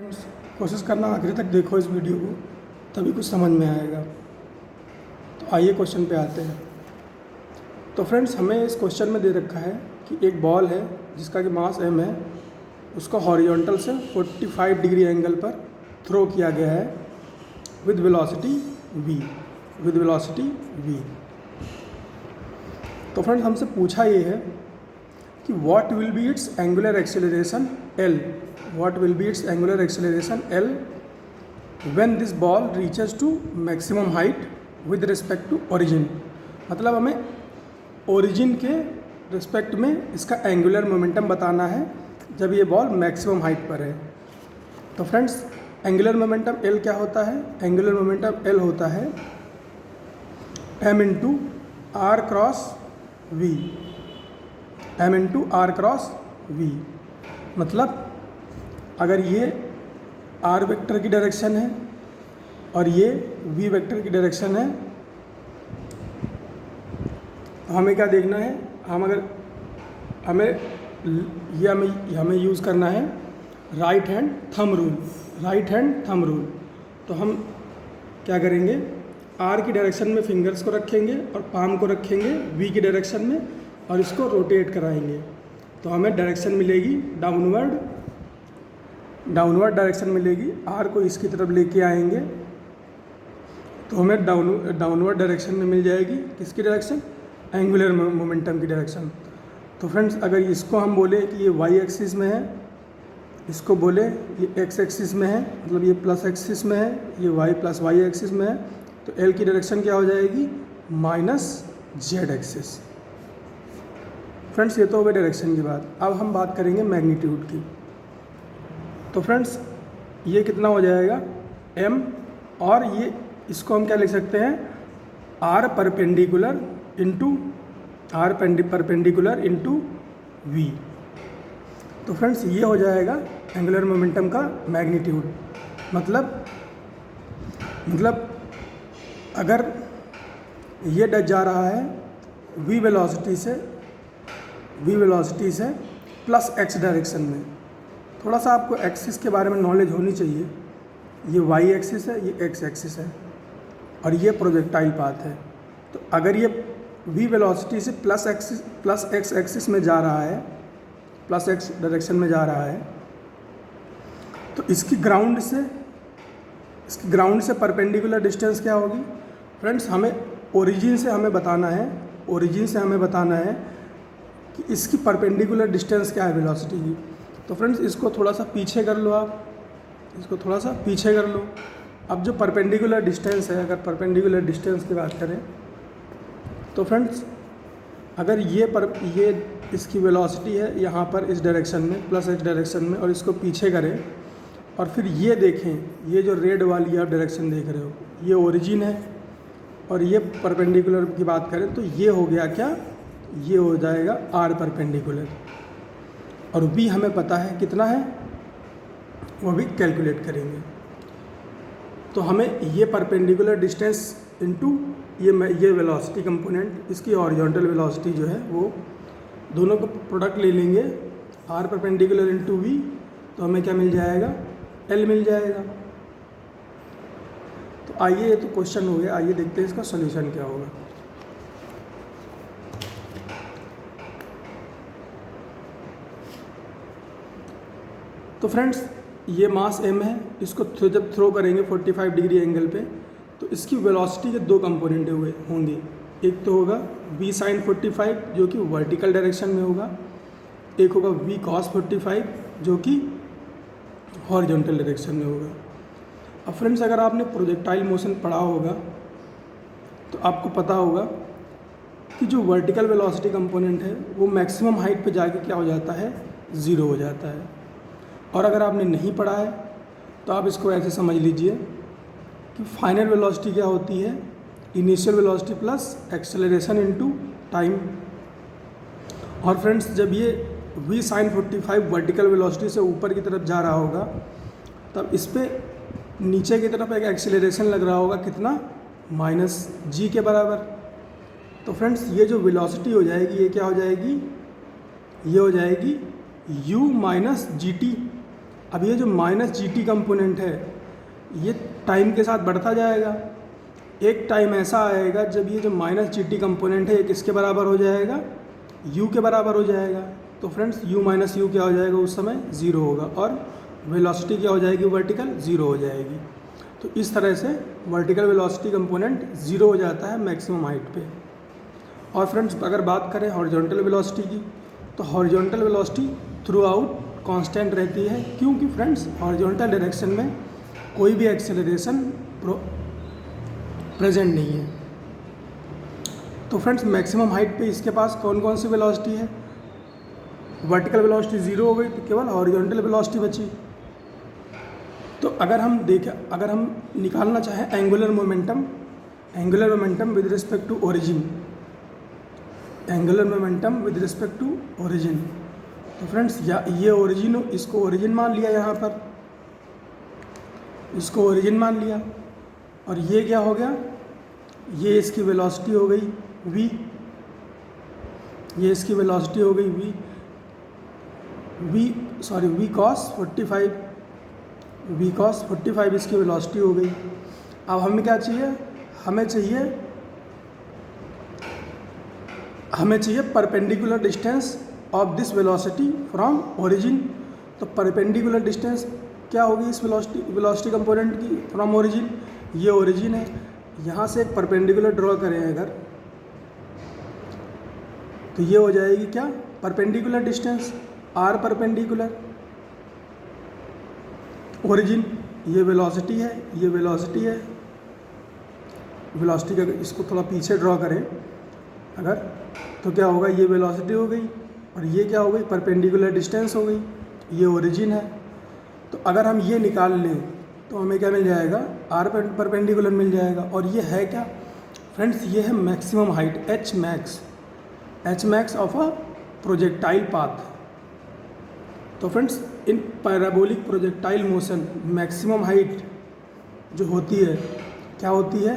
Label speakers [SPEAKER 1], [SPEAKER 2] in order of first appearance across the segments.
[SPEAKER 1] Friends, कोशिश करना आखिर तक देखो इस वीडियो को, तभी कुछ समझ में आएगा। तो आइए क्वेश्चन पे आते हैं। तो फ्रेंड्स, हमें इस क्वेश्चन में दे रखा है कि एक बॉल है जिसका कि मास m है, उसको हॉरिजॉन्टल से 45 डिग्री एंगल पर थ्रो किया गया है विद वेलोसिटी v। तो फ्रेंड्स, हमसे पूछा ये है कि what will be it's angular acceleration l, what will be its angular acceleration L when this ball reaches to maximum height with respect to origin। मतलब हमें ओरिजिन के रिस्पेक्ट में इसका एंगुलर मोमेंटम बताना है जब ये बॉल मैक्सिमम हाइट पर है। तो फ्रेंड्स, एंगुलर मोमेंटम L क्या होता है? एंगुलर मोमेंटम L होता है m into R cross v। मतलब अगर ये r वेक्टर की डायरेक्शन है और ये v वेक्टर की डायरेक्शन है, तो हमें क्या देखना है? हमें यूज़ करना है राइट हैंड थंब रूल। तो हम क्या करेंगे? r की डायरेक्शन में फिंगर्स को रखेंगे और पाम को रखेंगे v की डायरेक्शन में और इसको रोटेट कराएंगे। तो हमें डायरेक्शन मिलेगी डाउनवर्ड डायरेक्शन मिलेगी। r को इसकी तरफ लेके आएंगे तो हमें डाउनवर्ड डायरेक्शन में मिल जाएगी। किसकी डायरेक्शन? एंगुलर मोमेंटम की डायरेक्शन। तो फ्रेंड्स, अगर इसको हम बोले कि ये y एक्सिस में है, इसको बोले ये x एक्सिस में है, मतलब ये प्लस एक्सिस में है, ये y प्लस y एक्सिस में है, तो l की डायरेक्शन क्या हो जाएगी? -z axis. फ्रेंड्स, ये तो हो गई डायरेक्शन की बात। अब हम बात करेंगे मैग्नीट्यूड की। तो फ्रेंड्स, ये कितना हो जाएगा? m, और ये इसको हम क्या लिख सकते हैं? r perpendicular into v। तो फ्रेंड्स, ये हो जाएगा एंगुलर मोमेंटम का मैग्नीट्यूड। मतलब अगर ये जा रहा है v वेलोसिटी से प्लस x डायरेक्शन में, थोड़ा सा आपको एक्सिस के बारे में नॉलेज होनी चाहिए। ये y एक्सिस है, ये x एक्सिस है और ये प्रोजेक्टाइल पाथ है। तो अगर ये v वेलोसिटी से प्लस x एक्सिस में जा रहा है, प्लस x डायरेक्शन में जा रहा है, तो इसकी ग्राउंड से परपेंडिकुलर डिस्टेंस क्या होगी? फ्रेंड्स, हमें ओरिजिन से हमें बताना है कि इसकी परपेंडिकुलर डिस्टेंस क्या है वेलोसिटी की। तो फ्रेंड्स, इसको थोड़ा सा पीछे कर लो अब जो परपेंडिकुलर डिस्टेंस है, अगर परपेंडिकुलर डिस्टेंस की बात करें तो फ्रेंड्स, अगर ये इसकी वेलोसिटी है यहाँ पर इस डायरेक्शन में, प्लस x डायरेक्शन में, और इसको पीछे करें और फिर ये देखें, ये जो रेड वाली आप डायरेक्शन देख रहे हो, ये ओरिजिन है और ये परपेंडिकुलर की बात करें तो ये हो गया क्या? ये हो जाएगा r परपेंडिकुलर, और v हमें पता है कितना है, वो भी कैलकुलेट करेंगे। तो हमें ये परपेंडिकुलर डिस्टेंस इनटू ये वेलोसिटी कंपोनेंट, इसकी हॉरिजॉन्टल वेलोसिटी जो है, वो दोनों को प्रोडक्ट ले लेंगे, r परपेंडिकुलर इनटू v, तो हमें क्या मिल जाएगा? l मिल जाएगा। तो आइए, ये तो क्वेश्चन हो गया, आइए देखते हैं इसका सॉल्यूशन क्या होगा। तो फ्रेंड्स, ये मास m है, इसको जब थ्रो करेंगे 45 डिग्री एंगल पे, तो इसकी वेलोसिटी के दो कंपोनेंट होंगे। एक तो होगा v sin 45 जो कि वर्टिकल डायरेक्शन में होगा, एक होगा v cos 45 जो कि हॉरिजॉन्टल डायरेक्शन में होगा। अब फ्रेंड्स, अगर आपने प्रोजेक्टाइल मोशन पढ़ा होगा तो आपको पता होगा कि जो वर्टिकल वेलोसिटी कंपोनेंट है वो मैक्सिमम हाइट पे जाके क्या हो जाता है? 0 हो जाता है। और अगर आपने नहीं पढ़ा है तो आप इसको ऐसे समझ लीजिए कि फाइनल वेलोसिटी क्या होती है? Initial velocity plus acceleration into time. और फ्रेंड्स, जब ये v sin 45 वर्टिकल वेलोसिटी से ऊपर की तरफ जा रहा होगा, तब इस पर नीचे की तरफ एक एक्सेलरेशन लग रहा होगा, कितना? -g के बराबर। तो फ्रेंड्स, ये जो वेलोसिटी हो जाएगी, ये क्या हो जाएगी? ये हो जाएगी u - gt। अब ये जो माइनस जी टी कंपोनेंट है ये टाइम के साथ बढ़ता जाएगा। एक टाइम ऐसा आएगा जब ये जो माइनस जी टी कंपोनेंट है ये किसके बराबर हो जाएगा, u के बराबर हो जाएगा। तो फ्रेंड्स u माइनस यू क्या हो जाएगा, उस समय 0 होगा और वेलोसिटी क्या हो जाएगी, वर्टिकल 0 हो जाएगी। तो इस तरह से वर्टिकल वेलोसिटी कंपोनेंट 0 हो जाता है मैक्सिमम हाइट पे। और फ्रेंड्स अगर बात करें हॉरिजॉन्टल वेलोसिटी की, तो horizontal velocity through out constant रहती है, क्योंकि फ्रेंड्स हॉरिजॉन्टल डायरेक्शन में कोई भी एक्सेलरेशन प्रेजेंट नहीं है। तो फ्रेंड्स मैक्सिमम हाइट पे इसके पास कौन कौन सी वेलोसिटी है, वर्टिकल वेलोसिटी 0 हो गई तो केवल हॉरिजॉन्टल वेलोसिटी बची। तो अगर हम निकालना चाहें angular momentum with respect to origin, angular momentum with respect to origin, तो फ्रेंड्स ये ओरिजिन, इसको ओरिजिन मान लिया, यहाँ पर इसको ओरिजिन मान लिया, और ये क्या हो गया, ये इसकी वेलोसिटी हो गई v, ये इसकी वेलोसिटी हो गई v cos 45, v cos 45 इसकी वेलोसिटी हो गई। अब हमें क्या चाहिए, हमें चाहिए perpendicular distance of this velocity from origin. तो परपेंडिकुलर डिस्टेंस क्या होगी इस वेलोसिटी कंपोनेंट की फ्रॉम ओरिजिन, ये ओरिजिन है, यहाँ से एक परपेंडिकुलर ड्रॉ करें अगर, तो ये हो जाएगी क्या, perpendicular distance r perpendicular origin, ये वेलोसिटी है, ये वेलोसिटी है, वेलोसिटी का इसको थोड़ा पीछे ड्रॉ करें अगर, तो क्या होगा, ये वेलोसिटी हो गई और ये क्या हो गई, परपेंडिकुलर डिस्टेंस हो गई, ये ओरिजिन है। तो अगर हम ये निकाल लें तो हमें क्या मिल जाएगा, r परपेंडिकुलर मिल जाएगा। और ये है क्या फ्रेंड्स, ये है maximum height h max of a projectile path. तो friends in parabolic projectile motion maximum height जो होती है क्या होती है,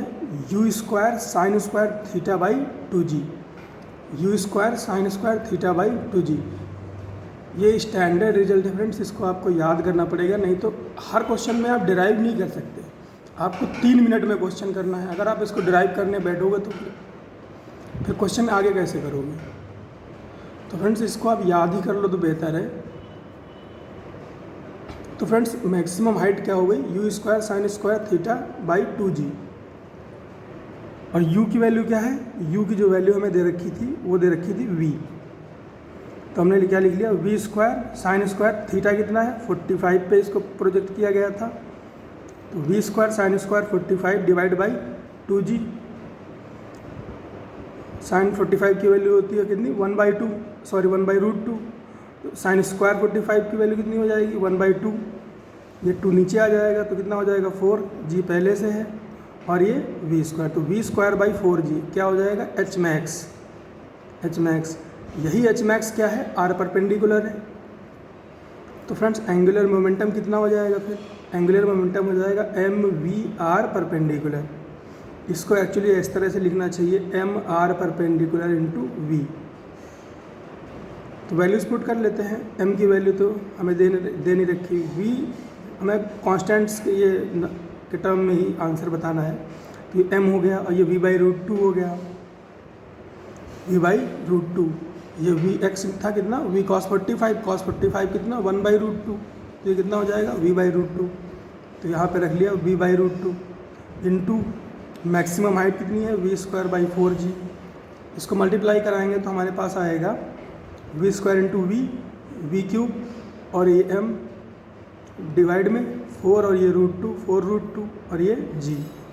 [SPEAKER 1] u² sin² θ/2g, u² sin² θ/2g। ये स्टैंडर्ड रिजल्ट है फ्रेंड्स, इसको आपको याद करना पड़ेगा, नहीं तो हर क्वेश्चन में आप डिराइव नहीं कर सकते। आपको 3 मिनट में क्वेश्चन करना है, अगर आप इसको डिराइव करने बैठोगे तो फिर क्वेश्चन आगे कैसे करोगे। तो फ्रेंड्स इसको आप याद ही कर लो तो बेहतर है। तो फ्रेंड्स मैक्सिमम हाइट क्या हो गई, u² sin² θ/2g, और u की वैल्यू क्या है, u की जो वैल्यू हमें दे रखी थी वो दे रखी थी v। तो हमने क्या लिख लिया, v² sin² थीटा कितना है 45 पे इसको प्रोजेक्ट किया गया था, तो v² sin² 45 divide by 2g, sin 45 की वैल्यू होती है कितनी 1/2, 1/√2, sin² 45 की वैल्यू कितनी हो जाएगी 1/2, ये 2 नीचे आ जाएगा तो कितना हो जाएगा 4, g पहले से है, और ये v², तो v²/4g क्या हो जाएगा h मैक्स। यही h मैक्स क्या है, r परपेंडिकुलर है। तो फ्रेंड्स एंगुलर मोमेंटम कितना हो जाएगा, फिर एंगुलर मोमेंटम हो जाएगा mv/r परपेंडिकुलर। इसको एक्चुअली इस तरह से लिखना चाहिए mr परपेंडिकुलर इंटू v। तो वैल्यूज पुट कर लेते हैं, m की वैल्यू तो हमें देनी रखी, v हमें कॉन्स्टेंट्स ये के टर्म में ही आंसर बताना है, तो ये m हो गया और ये v/√2 हो गया, v/√2, ये vx था कितना v cos 45 कितना 1/√2, तो ये कितना हो जाएगा v/√2। तो यहाँ पे रख लिया v/√2 इंटू मैक्सिमम हाइट कितनी है v²/4g, इसको मल्टीप्लाई कराएंगे तो हमारे पास आएगा v² इंटू v³ और ये m डिवाइड में 4 और ये √2 4√2 और ये g,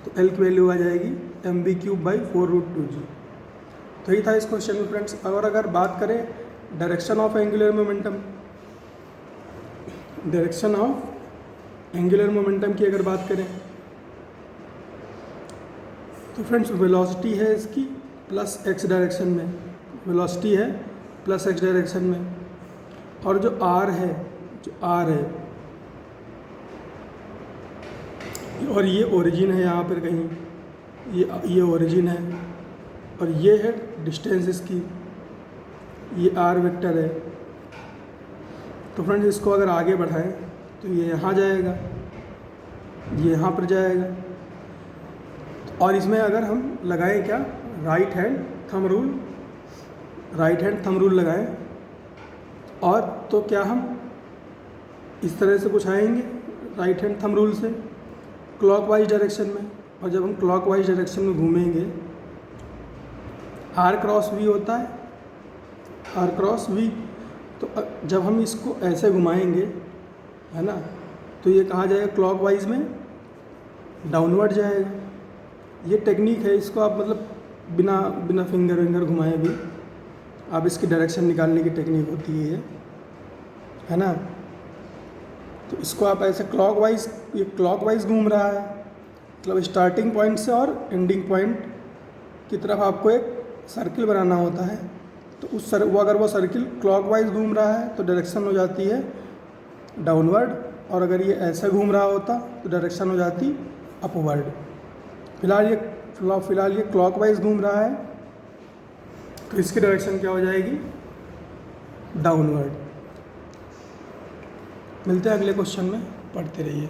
[SPEAKER 1] तो l की वैल्यू आ जाएगी mv³/4√2g। तो यही था इस क्वेश्चन में फ्रेंड्स। और अगर बात करें डायरेक्शन ऑफ एंगुलर मोमेंटम की अगर बात करें तो फ्रेंड्स वेलोसिटी है इसकी प्लस x डायरेक्शन में, वेलोसिटी है प्लस x डायरेक्शन में, और जो r है और ये ओरिजिन है यहाँ पर कहीं, ये ओरिजिन है और ये है डिस्टेंस इसकी, ये r वेक्टर है। तो फ्रेंड्स इसको अगर आगे बढ़ाएं तो ये यहाँ जाएगा, ये यहाँ पर जाएगा। और इसमें अगर हम लगाएं क्या, राइट हैंड थंब रूल लगाएं, और तो क्या हम इस तरह से कुछ आएंगे राइट हैंड थंब रूल से क्लॉकवाइज डायरेक्शन में। और जब हम क्लॉकवाइज डायरेक्शन में घूमेंगे, आर क्रॉस वी होता है, आर क्रॉस वी, तो जब हम इसको ऐसे घुमाएंगे, है ना, तो ये कहाँ जाएगा, क्लॉकवाइज में डाउनवर्ड जाएगा। ये टेक्निक है, इसको आप मतलब बिना फिंगर घुमाए भी आप इसकी डायरेक्शन निकालने की टेक्निक होती है ये, है ना। तो इसको आप ऐसे क्लॉकवाइज, ये क्लॉकवाइज घूम रहा है, मतलब स्टार्टिंग पॉइंट से और एंडिंग पॉइंट की तरफ आपको एक सर्किल बनाना होता है। तो अगर वो सर्किल क्लॉकवाइज घूम रहा है तो डायरेक्शन हो जाती है डाउनवर्ड, और अगर ये ऐसा घूम रहा होता तो डायरेक्शन हो जाती अपवर्ड। फिलहाल ये क्लॉकवाइज घूम रहा है, तो इसकी डायरेक्शन क्या हो जाएगी, डाउनवर्ड। मिलते हैं अगले क्वेश्चन में, पढ़ते रहिए।